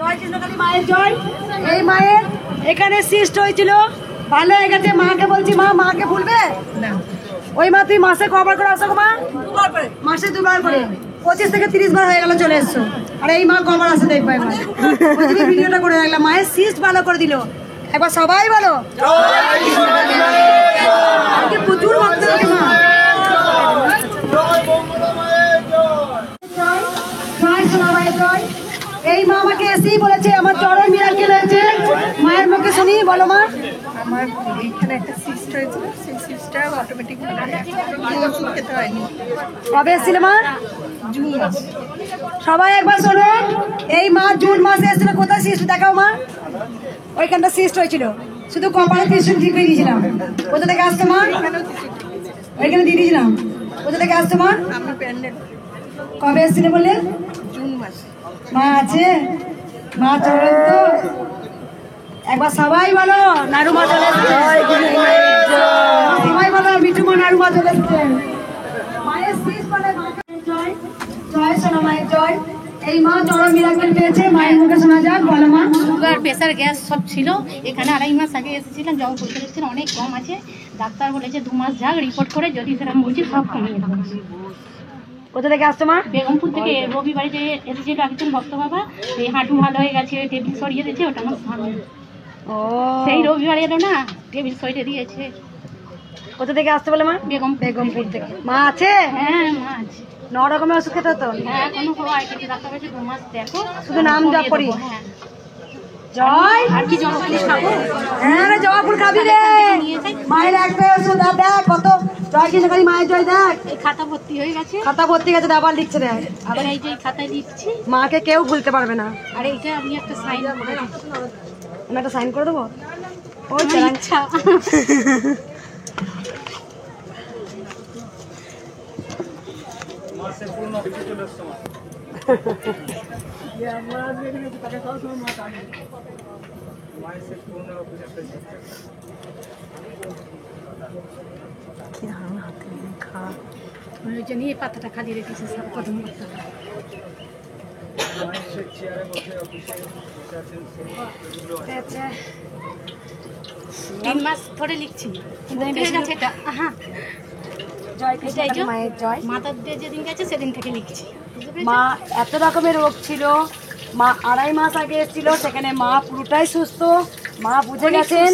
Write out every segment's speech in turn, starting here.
জয় কৃষ্ণকালী মায়ের জয়। এই মায়ের এখানে সিস্ট হয়েছিল, ভালো হয়ে গেছে। মাকে বলছি মা, মাকে ভুলবে না। ওই মা তুই মাসে কবার করে আসো মা? মাসে 2 বার করে। 25 থেকে 30 বার হয়ে গেল চলে এসছো। আর এই মা কবার আসে দেখবে। ভিডিওটা করে রাখলাম, মায়ের সিস্ট ভালো করে দিল। একবার সবাই বলো প্রচুর ভক্ত মা। এই মা আমাকে এসেই বলেছে আমার চরম মিরাকেল হয়েছে। মায়ের মুখে শুনি, বলো মা। আমার এখানে একটা সিস্ট হয়েছিল, সেই সিস্টটা অটোমেটিক খেতে হয়নি। কবে এসেছিল মা? জুন মাস। সবাই একবার শোনো, এই মা জুন মাসে এসেছিল। কোথায় সিস্ট দেখাও মা? ওইখানটা সিস্ট হয়েছিল, শুধু কপালে ত্রিশূল ঠিক করে দিয়েছিলাম। কোথা থেকে আসতো মা? ওইখানে দিয়ে দিয়েছিলাম। কোথা থেকে আসতো মা? আমি প্যান্ডেল। কবে এসেছিল বললে? জুন মাস। মা আছে, মা চলেন তো। একবার সবাই বলো নাড়ু মা চলে এসছে। সবাই বলো মিঠু মা, নাড়ু মা চলে এসছে। মায়ের শীষ বলে জয়। জয় সোনা মায়ের জয়। এই মা চরম মিরাকেল পেয়েছে, মায়ের মুখে শোনা যাক, বলো মা। সুগার, প্রেসার, গ্যাস সব ছিল। এখানে 2.5 মাস আগে এসেছিলাম, জব করতে এসেছিলাম, অনেক কম আছে। ডাক্তার বলেছে 2 মাস যাক, রিপোর্ট করে যদি সেরকম বলছি সব কমিয়ে দেবো। কোথা থেকে আসতো মা? বেগমপুর থেকে। রবিবারে যে এসেছিল একজন ভক্ত বাবা, এই হাঁটু ভালো হয়ে গেছে, টেবিল সরিয়ে দিয়েছে, ওটা আমার স্বামী। ও সেই রবিবারে এলো না, টেবিল সরিয়ে দিয়েছে। কোথা থেকে আসতে বলে মা? বেগমপুর থেকে। মা আছে? হ্যাঁ মা আছে। 9 রকমের ওষুধ খেতে হতো? হ্যাঁ এখনো পুরো আইটেম। ডাক্তার বলেছে 2 মাস দেখো, শুধু নাম জপ করি। হ্যাঁ। জয়। আর কি জবা ফুল খাবো? হ্যাঁ রে, জবা ফুল খাবি রে। মায়ের একটা ওষুধ আর দেখ কত। জয় কৃষ্ণকালী মায়ের জয়। দেখ এই খাতা ভর্তি হয়ে গেছে। খাতা ভর্তি গেছে, আবার লিখছে দেখ। আবার এই যে খাতায় লিখছি। মাকে কেউ ভুলতে পারবে না। আর এইটা আমি একটা সাইন করে দিই। আমি একটা সাইন করে দেবো। ওই আচ্ছা। নিয়ে পাতাটা খালি রেখেছে সব প্রথম করতে হবে। 3 মাস ধরে লিখছি, মায়ের জয়। মাথার দিয়ে যেদিন গেছে সেদিন থেকে লিখছি। মা এত রকমের রোগ ছিল, মা 2.5 মাস আগে এসেছিল, সেখানে মা পুরোটাই সুস্থ। মা বুঝে গেছেন।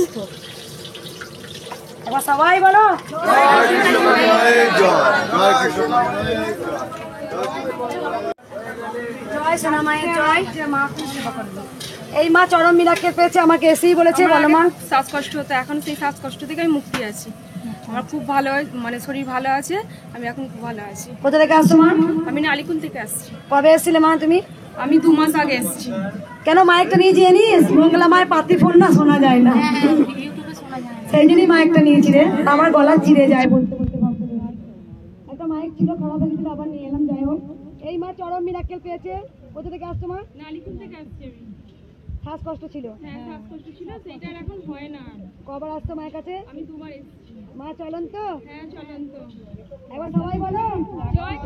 এবার সবাই বলো জয় সোনা মায়ের জয়। মা খুব সেবা করবে। এই মা চরম মিরাকেল পেয়েছে, আমাকে এসেই বলেছে, বলো মা। শ্বাসকষ্ট হতো, এখন সেই শ্বাসকষ্ট থেকে আমি মুক্তি আছি। আমার খুব ভালো, মানে শরীর ভালো আছে, আমি এখন খুব ভালো আছি। কোথা থেকে আসছো মা? আমি আলিকুল থেকে আসছি। কবে এসেছিলে মা তুমি? আমি 2 মাস আগে এসেছি। কেন মাইকটা নিয়ে যেয়ে নিস? মঙ্গলা মায়ের পাতি ফোন না, শোনা যায় না, সেই জন্যই মাইকটা নিয়েছি রে। আমার গলা চিড়ে যায় বলতে বলতে। একটা মাইক ছিল, খারাপ হয়ে গেছিল, আবার নিয়ে এলাম। যাই হোক, এই মা চরম মিরাকেল পেয়েছে। কোথা থেকে আসছো মা? আলিকুল থেকে আসছি আমি। শ্বাসকষ্ট ছিল? হ্যাঁ শ্বাসকষ্ট ছিল, সেইটা এখন হয় না। কবার আসতো মায়ের কাছে? আমি 2 বার এসেছি। মা চলন তো? হ্যাঁ চলেন তো। একবার সবাই বলো জয়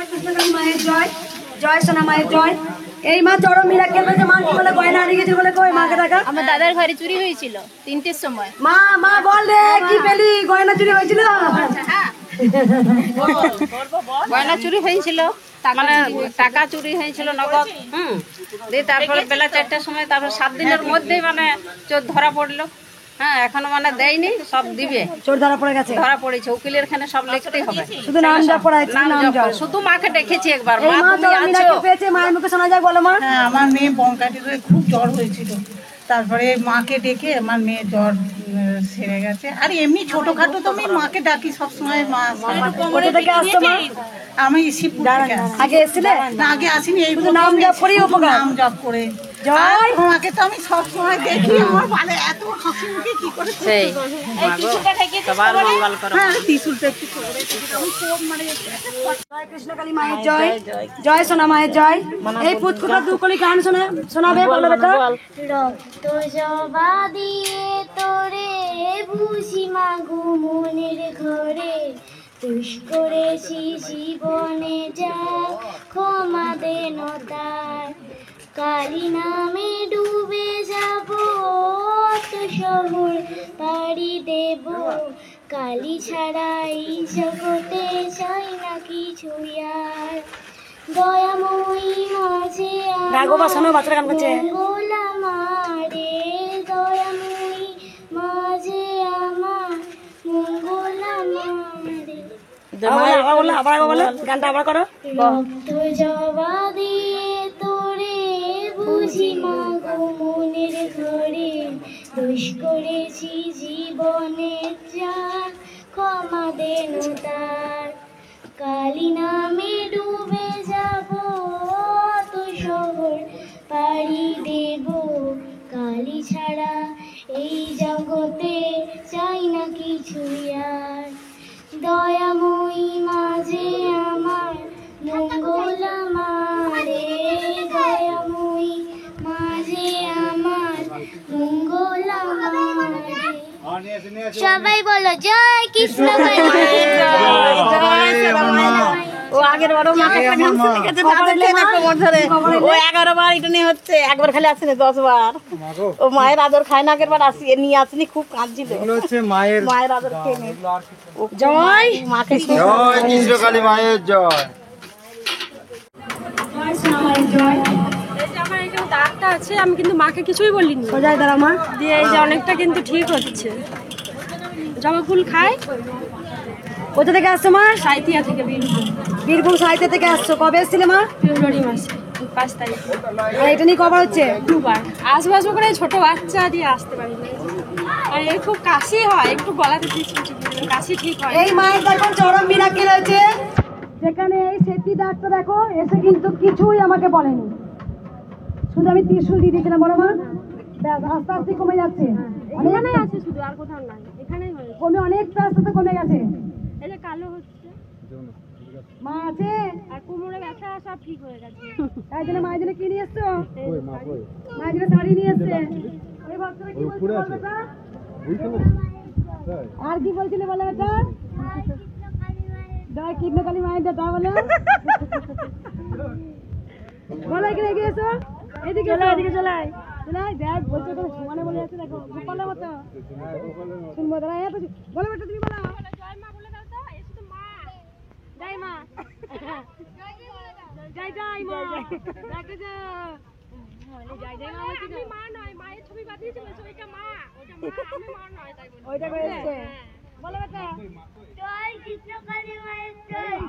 কৃষ্ণকালী মায়ের জয়। জয় সোনা মায়ের জয়। এই মা চরম মিরাকেল পেয়েছে। মা কি বলে? গয়না হারিয়ে গেছে বলে। কই মাকে দেখা? আমার দাদার ঘরে চুরি হয়েছিল 3টের সময়। মা মা বল রে, কি পেলি? গয়না চুরি হয়েছিল? গয়না চুরি হয়েছিল, মানে টাকা চুরি হয়েছিল নগদ। দিয়ে তারপরে বেলা 4টার সময়, তারপর 7 দিনের মধ্যেই মানে চোর ধরা পড়লো। হ্যাঁ এখনো মানে দেয়নি, সব দিবে। চোর ধরা পড়ে গেছে? ধরা পড়েছে, উকিলের এখানে সব লিখতেই হবে। শুধু নাম যা পড়াইছে, নাম নাম জপ যা। করে। শুধু মাকে ডেকেছি একবার, এই মা মা তুমি চরম আছো। মিরাকেল পেয়েছে, মায়ের মুখে শোনা যায়, বলো মা। হ্যাঁ, আমার মেয়ে বঙ্কাটির খুব জ্বর হয়েছিল, তারপরে মাকে ডেকে আমার মেয়ে জ্বর সেরে গেছে। আর এমনি ছোটখাটো তো আমি মাকে ডাকি সবসময়। মা কোথা থেকে আসতো মা? আমি শিবপুর থেকে আসি। আগে এসেছিলে? না, আগে আসিনি, এই শুধু নাম জপ করি উপকার। নাম জপ করে। জয়। মাকে তো আমি সবসময় দেখি, আমার ভালো এত হাসি মুখে কি করে। সেই সবার মঙ্গল করো। হ্যাঁ, ত্রিশূলটা একটু করে রেখেছি, আমি খুব মানে। জয় কৃষ্ণকালী মায়ের জয়। জয় সোনা মায়ের জয়। এই পুতকুটা দুকলি গান শোনাবে, বলো বেটা। রক্ত জবা দিয়ে তোরে ভুসি মাগু মনের ঘরে, দুষ করেছি জীবনে যা ক্ষমা দেন তার কালী নামে ডুবে যাব অত শহর পাড়ি দেব কালী ছাড়া এই জগতে চাই না কিছু আর দয়াময়ী মাঝে রাগবা শোনো বাচ্চারা গান করছে মঙ্গল আমারে দয়াময়ী মাঝে আমার মঙ্গল আমারে আবার বলো গানটা আবার করো রক্ত জবা দিয়ে তোরে বুঝি মাগো মনের ঘরে দোষ করেছি জীবনে যা ক্ষমা দেন তার কালী নামে ডুবে যাব তো শহর পাড়ি দেব কালী ছাড়া এই জগতে চাই না কিছু আর দয়াময়ী মাঝে আমার মঙ্গল আমারে দয়াময়ী মাঝে আমার মঙ্গল আমারে সবাই বলো জয় কৃষ্ণ ও আগের বারও মাকে ও 11 বার এটা নিয়ে হচ্ছে একবার খালি আসেনি 10 বার ও মায়ের আদর খায় না আগের বার আসি নিয়ে আসেনি খুব কাঁদছিল মায়ের আদর খেয়ে নিয়ে জয় মাকে জয় কৃষ্ণকালী মায়ের জয়। এই যে আমার এখানে দাগটা আছে, আমি কিন্তু মাকে কিছুই বলিনি। সোজাই দাঁড়া মা দিয়ে এই যে অনেকটা কিন্তু ঠিক হচ্ছে। জবা ফুল খায়। কোথা থেকে আসছো মা? সাঁইথিয়া থেকে, বীরভূম সাহিত্য থেকে আসছো। কবে এসেছিলে মা? ফেব্রুয়ারি মাসে 5 তারিখ। আর এটা নিয়ে কবার হচ্ছে? 2 বার আসবো করে ছোট বাচ্চা দিয়ে আসতে পারি না। আর এর খুব কাশি হয়, একটু গলাতে কাশি ঠিক হয়। এই মায়ের দেখো চরম মিরাকেল হয়েছে। যেখানে এই সেটি ডাক্তার দেখো এসে কিন্তু কিছুই আমাকে বলেনি, শুধু আমি ত্রিশূল দিয়ে দিয়েছিলাম। বলো মা, ব্যাস আস্তে আস্তে কমে যাচ্ছে। এখানেই আছে শুধু, আর কোথাও নাই। এখানেই হয়েছে, কমে অনেকটা আস্তে আস্তে কমে গেছে। এই যে কালো হচ্ছে মা আছে আর কোমরে ব্যথা সব ঠিক হয়ে গেছে। তাই জন্য মায়ের জন্য কি নিয়ে এসছো? মায়ের জন্য শাড়ি নিয়ে এসছে। ওই বাচ্চারা কি বলছে বল বেটা? আর কি বলছিল বলো বেটা? জয় কৃষ্ণকালী মায়ের দাদা বলো। বলো এখানে এগিয়ে এসো, এদিকে চলো, এদিকে চলাই চলাই। দেখ বলছো তো সমানে বলে যাচ্ছে, দেখো গোপালের মতো শুনবো দাঁড়া। বলো বেটা তুমি বলো। জয় মা বলে দাও তো। এসে তো মা, জয় মা, জয় জয় মা, দেখো যে জয় জয় মা বলছি। আমি মা নয়, মায়ের ছবি বাঁধিয়েছে বলছে ওইটা মা, ওইটা মা, আমি মা নয় তাই বলি। ওইটা করে এসছে। বলো বেটা। জয় কৃষ্ণকালী মায়ের জয়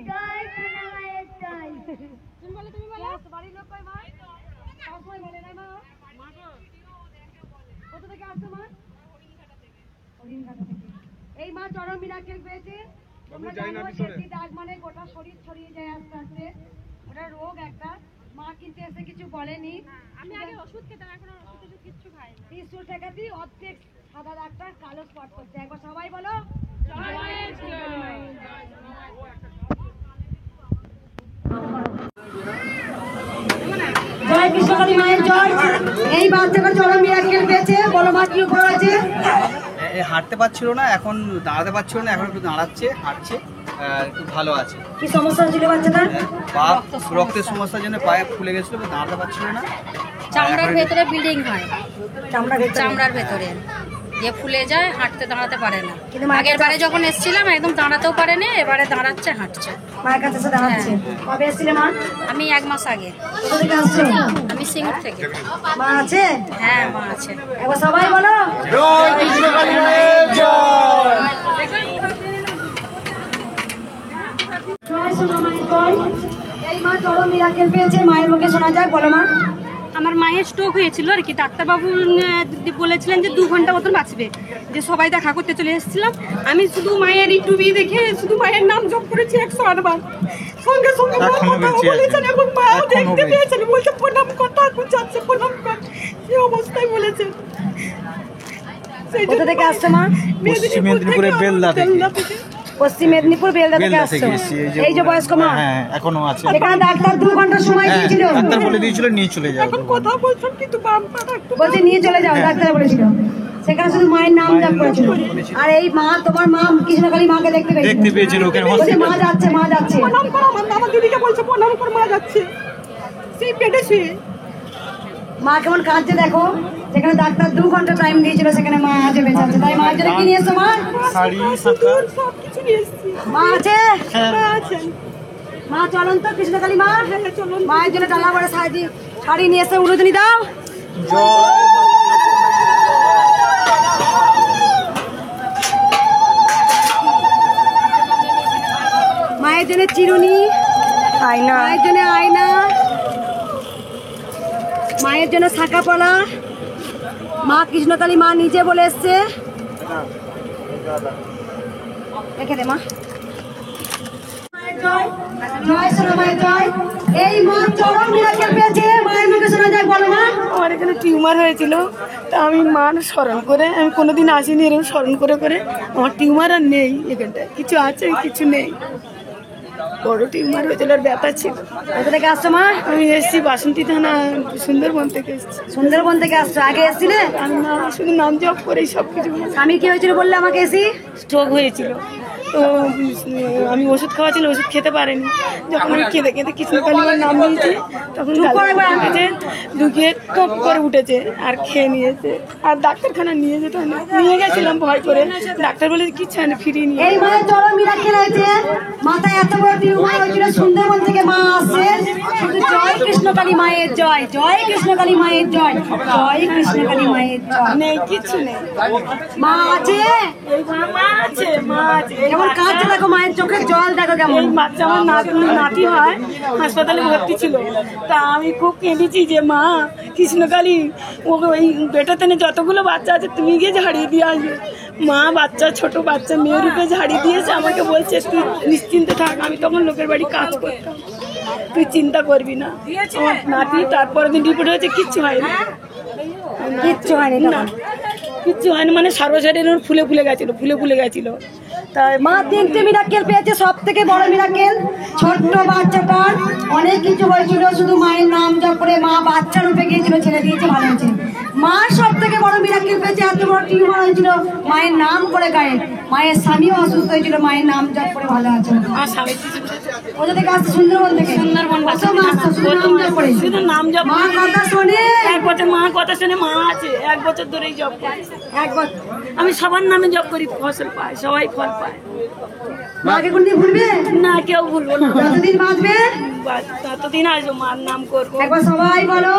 জয় সোনা মায়ের জয় তুমি বলো, তুমি বলো। বাড়ির লোক কই মা? সবসময় বলে না মা। কোথা থেকে আসছো মা? এই মা চরম মিরাকেল পেয়েছে। তোমরা জানো সেটি দাগ মানে গোটা শরীর ছড়িয়ে যায় আস্তে আস্তে, ওটা রোগ একটা। মা কিন্তু এসে কিছু বলেনি। আমি আগে ওষুধ খেতাম, এখন আর ওষুধ কিচ্ছু খাই না। ত্রিশূল ঠেকাতি অর্ধেক সাদা দাগটা কালো স্পট করছে। একবার সবাই বলো জয় কৃষ্ণকালী মায়ের জয়। এই বাচ্চাটা চরম মিরাকেল পেয়েছে। বলো মা কি উপর আছে? হাঁটতে পারছিল না, এখন দাঁড়াতে পারছিল না, এখন একটু দাঁড়াচ্ছে, হাঁটছে, একটু ভালো আছে। কি সমস্যা ছিল বাচ্চাটা? পা রক্তের সমস্যার জন্য পায়ে ফুলে গেছিল, দাঁড়াতে পারছিল না। চামড়ার ভেতরে ব্লিডিং হয়, চামড়া ভেতরে? চামড়ার ভেতরে যে ফুলে যায়, হাঁটতে দাঁড়াতে পারে না। কিন্তু মায়ের আগের বারে যখন এসেছিলাম একদম দাঁড়াতেও পারেনি, এবারে দাঁড়াচ্ছে, হাঁটছে। মায়ের কাছে এসে দাঁড়াচ্ছে। কবে এসেছিলে মা? আমি 1 মাস আগে। কোথা থেকে আসছো? আমি সিঙ্গুর থেকে। মা আছে? হ্যাঁ, মা আছে। একবার সবাই বলো জয় কৃষ্ণকালী মায়ের জয়। জয় সোনা মায়ের জয়। এই মা চরম মিরাকেল পেয়েছে। মায়ের মুখে শোনা যায়। বলো মা। আমার মায়ের স্ট্রোক হয়েছিল আর কি, ডাক্তারবাবু বলেছিলেন যে 2 ঘন্টা মতন বাঁচবে, যে সবাই দেখা করতে চলে এসেছিলাম। আমি শুধু মায়ের ইউটিউবে দেখে শুধু মায়ের নাম জপ করেছি 108 বার। সঙ্গে সঙ্গে মা কথা বলেছেন এবং মা দেখতে পেয়েছেন, বলছে প্রণাম কর, ঠাকুর যাচ্ছে প্রণাম কর, এই অবস্থায় বলেছেন। কোথা থেকে আসছো মা? পশ্চিম মেদিনীপুরের বেলদা থেকে। পশ্চিম মেদিনীপুর বেলদা থেকে আসছো। এই যে বয়স্ক মা, হ্যাঁ এখনো আছে। এখানে ডাক্তার 2 ঘন্টা সময় দিয়েছিল। ডাক্তার বলে দিয়েছিল নিয়ে চলে যাও। এখন কথা বলছেন কিন্তু বাম পা বলছে নিয়ে চলে যাও, ডাক্তার বলেছিল। সেখানে শুধু মায়ের নাম জপ করেছিল। আর এই মা, তোমার মা কৃষ্ণকালী মাকে দেখতে পেয়েছিল ওখানে বলছে মা যাচ্ছে, মা যাচ্ছে। প্রণাম করো, আমার দিদিকে বলছে প্রণাম করে মা যাচ্ছে সেই পেটে শুয়ে। মা কেমন কাঁদছে দেখো, যেখানে ডাক্তার 2 ঘন্টা টাইম দিয়েছিল সেখানে মা আজ বেঁচে আছে। তাই মায়ের জন্য কি নিয়ে এসছো মা? শাড়ি শাঁখা সব কিছু নিয়ে এসেছি। মা আছে? মা আছেন। মা চলুন তো কৃষ্ণকালী মা, মায়ের জন্য ডালা করে শাড়ি নিয়ে এসে উলুদনি দাও। মায়ের জন্য চিরুনি, আয়না, মায়ের জন্য আয়না, মায়ের জন্য শাঁখা পলা। মা কৃষ্ণকালী মা নিজে বলে এসছে। রেখে দে মা। জয় সোনা মায়ের জয়। এই মা চরম মিরাকেল পেয়েছে, মায়ের মুখে শোনা যায়, বলো মা। আমার এখানে টিউমার হয়েছিল, তা আমি মার স্মরণ করে, আমি কোনোদিন আসিনি, এরকম স্মরণ করে করে। আমার টিউমার আর নেই, এখানটায় কিছু আছে কিছু নেই। বড় টিউমার হয়েছিল আর ব্যথা ছিল। কোথা থেকে আসছো মা? আমি এসেছি বাসন্তী থানা, সুন্দরবন থেকে এসেছি। সুন্দরবন থেকে আসছো? আগে এসছিলে? আমি না, শুধু নাম জপ করেই সব কিছু। স্বামী কি হয়েছিল বললে আমাকে? এসি স্ট্রোক হয়েছিল, তো আমি ওষুধ খাওয়াছিল, ওষুধ খেতে পারেনি। যখন আমি কেঁদে কেঁদে কৃষ্ণকালীর নাম নিয়েছি, তখন উঠেছে, ঢুকিয়ে টপ করে উঠেছে আর খেয়ে নিয়েছে। আর ডাক্তারখানা নিয়ে যেতে হয় না, নিয়ে গেছিলাম ভয় করে, ডাক্তার বলে কিচ্ছু হয় না, ফিরিয়ে নিয়ে। এই মায়ের চরম মিরাকেল হয়েছে, মাথায় এত বড় টিউমার হয়েছিল, সুন্দরবন থেকে মা আসছে। শুধু জয় কৃষ্ণকালী মায়ের জয়, জয় কৃষ্ণকালী মায়ের জয়, জয় কৃষ্ণকালী মায়ের জয়। নেই, কিচ্ছু নেই। মা আছে, মা আছে, মা আছে। কেমন কাঁদছে দেখো, মায়ের চোখের জল দেখো কেমন। এই বাচ্চা আমার নাতি হয়, হাসপাতালে ভর্তি ছিল, তা আমি খুব কেঁদেছি যে মা কৃষ্ণকালী, ওই বেটাতেনে যতগুলো বাচ্চা আছে তুমি গিয়ে ঝাড়িয়ে দিয়ে আসবে। মা বাচ্চা, ছোট বাচ্চা মেয়ের রূপে ঝাড়িয়ে দিয়েছে, আমাকে বলছে তুই নিশ্চিন্তে থাক। আমি তখন লোকের বাড়ি কাজ করতাম, তুই চিন্তা করবি না। আমার নাতি তারপরের দিন রিপোর্ট হয়েছে, কিচ্ছু হয়নি, কিচ্ছু হয়নি না, কিচ্ছু হয়নি। মানে সর্বশরীর ফুলে ফুলে গেছিল, ফুলে ফুলে গেছিল। তাই মা 3টে মিরাকেল পেয়েছে, সব থেকে বড় মিরাকেল ছোট্ট বাচ্চাটার অনেক কিছু হয়েছিল, শুধু মায়ের নাম জপ করে মা বাচ্চা রূপে গিয়েছিল, ছেড়ে দিয়েছে, ভালো হয়েছে। মা সব থেকে বড় মিরাকেল পেয়েছে, এত বড় টিউমার হয়েছিল, মায়ের নাম করে গায়ে। মায়ের স্বামীও অসুস্থ হয়েছিল, মায়ের নাম জপ করে ভালো আছে। আমার স্বামী কোথা থেকে আসছে? সুন্দরবন থেকে। সুন্দরবন, শুধু নাম জপ। মা কথা শোনে, 1 বছর মা কথা শুনে মা আছে, 1 বছর ধরেই জপ করছে। 1 বছর। আমি সবার নামে জপ করি, ফসল পায়, সবাই ফল পায়। মাকে কোনদিন ভুলবে না, কেউ ভুলবো না, যতদিন বাঁচবে ততদিন আসবো, মার নাম করবো। একবার সবাই বলো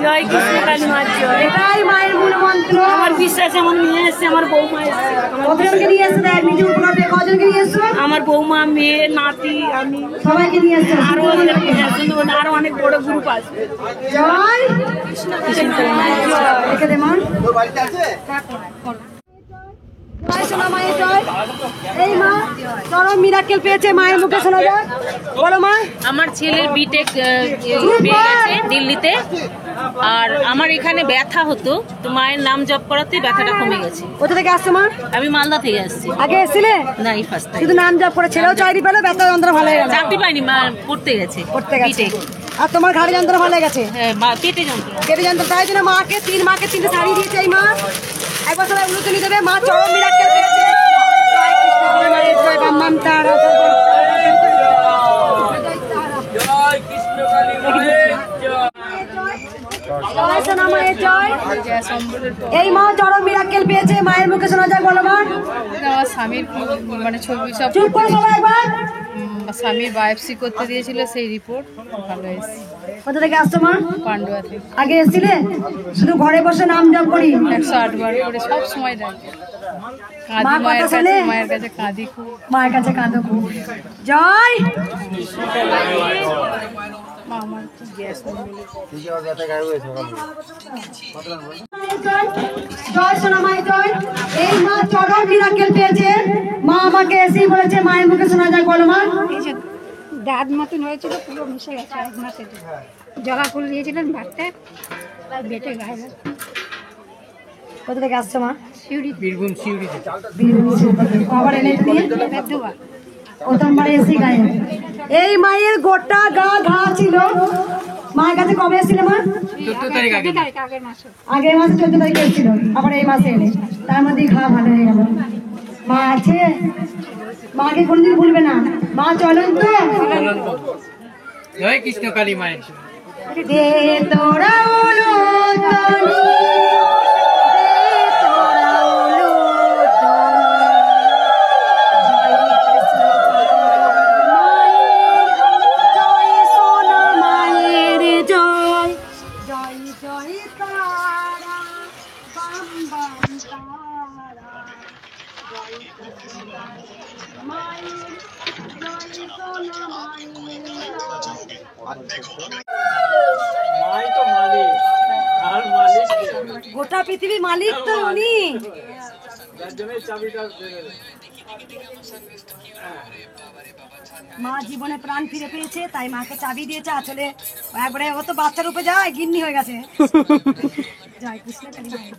জয় কৃষ্ণকালী মার জয়। এটাই মায়ের মূল মন্ত্র। আমার বিশ্বাস, আমার মেয়ে এসছে, আমার বৌমা এসছে। কতজনকে নিয়ে এসছো? নিজে উপলব্ধি কজনকে নিয়ে এসছো? আমার বৌমা, মেয়ে, নাতি, আমি, সবাইকে নিয়ে এসছো। আরো আরো অনেক বড় গ্রুপ আছে। জয় রেখে দে মা। জয় সোনা মায়ের জয়। এই মা চরম মিরাকেল পেয়েছে, মায়ের মুখে শোনা যায়, বলো মা। আমার ছেলের বিটেক পেয়ে গেছে দিল্লিতে, আর আমার এখানে ব্যথা হতো, তো মায়ের নাম জপ করাতে ব্যথাটা কমে গেছে। কোথা থেকে আসছো মা? আমি মালদা থেকে আসছি। আগে এসেছিলে? না, এই ফার্স্ট টাইম। শুধু নাম জপ করে, ছেলেও চাকরি পেলো, ব্যথা যন্ত্রণা ভালো হয়ে গেল। চাকরি পাইনি, মা পড়তে গেছে করতে গেছে। বিটেক। আর তোমার ঘাড়ে যন্ত্রণা ভালো হয়ে গেছে? হ্যাঁ, পেটে যন্ত্রণা। কেটে যন্ত্র, তাই জন্য মাকে 3টে শাড়ি দিয়েছে এই মা। একবার সবাই উলুতুনি দেবে, মা চরম মিরাকেল পেয়েছে। জয় কৃষ্ণ মায়ের জয়, বাম তার জয় সোনা মায়ের জয়। এই মা চরম মিরাকেল পেয়েছে, মায়ের মুখে শোনা যায়, বলো মা। আমার স্বামীর মানে ছবি সব চুপ করে সবাই একবার। স্বামীর বায়োপসি করতে দিয়েছিল, সেই রিপোর্ট ভালো এসেছে। কোথা থেকে আসছো মা? পান্ডুয়া থেকে। আগে এসেছিলে? শুধু ঘরে বসে নাম জপ করি, 108 বার করে সব সময় ডাকি, কাঁদি মায়ের কাছে, মায়ের কাছে কাঁদি খুব, মায়ের কাছে কাঁদো খুব। জয় মা আমার খুব গ্যাস জয় সোনা মায়ের জয়। এই মা চরম মিরাকেল পেয়েছে, মা আমাকে এসেই বলেছে, মায়ের মুখে শোনা যায়, বলো মা। দাঁত মতন হয়েছিল, পুরো মিশে গেছে এক মাসে। জবা ফুল দিয়েছিলেন ভাতটা, বেটে গায়ে। কোথা থেকে আসছো মা? শিউরি, বীরভূম শিউরি থেকে। আবার এনে দিয়ে প্রথমবার এসে গায়ে। এই মায়ের গোটা গা ঘা ছিল, মায়ের কাছে কবে এসেছিল মা? 14 তারিখ আগে আগের মাসে 14 তারিখে এসেছিল, আবার এই মাসে এলে, তার মধ্যেই খাওয়া ভালো হয়ে গেল। মা আছে, মাকে কোনদিন ভুলবে না, মা চলেন তো। জয় কৃষ্ণ কালী মায়ের। দে তোরা উলুধ্বনি, দে তোরা উলুধ্বনি, জয় সোনা মায়ের জয়, জয় জয় তারা, বাম বাম তারা, জয় মায়ের জয় সোনা মায়ের জয়। মাই তো মালিক, আর মালিক গোটা পৃথিবীর মালিক তো উনি। যার জন্য চাবিটা মা জীবনে প্রাণ ফিরে পেয়েছে, তাই মাকে চাবি দিয়েছে আঁচলে। একবারে ও তো বাচ্চা রূপে যায়, গিন্নি হয়ে গেছে। জয় কৃষ্ণ কালী মায়ের।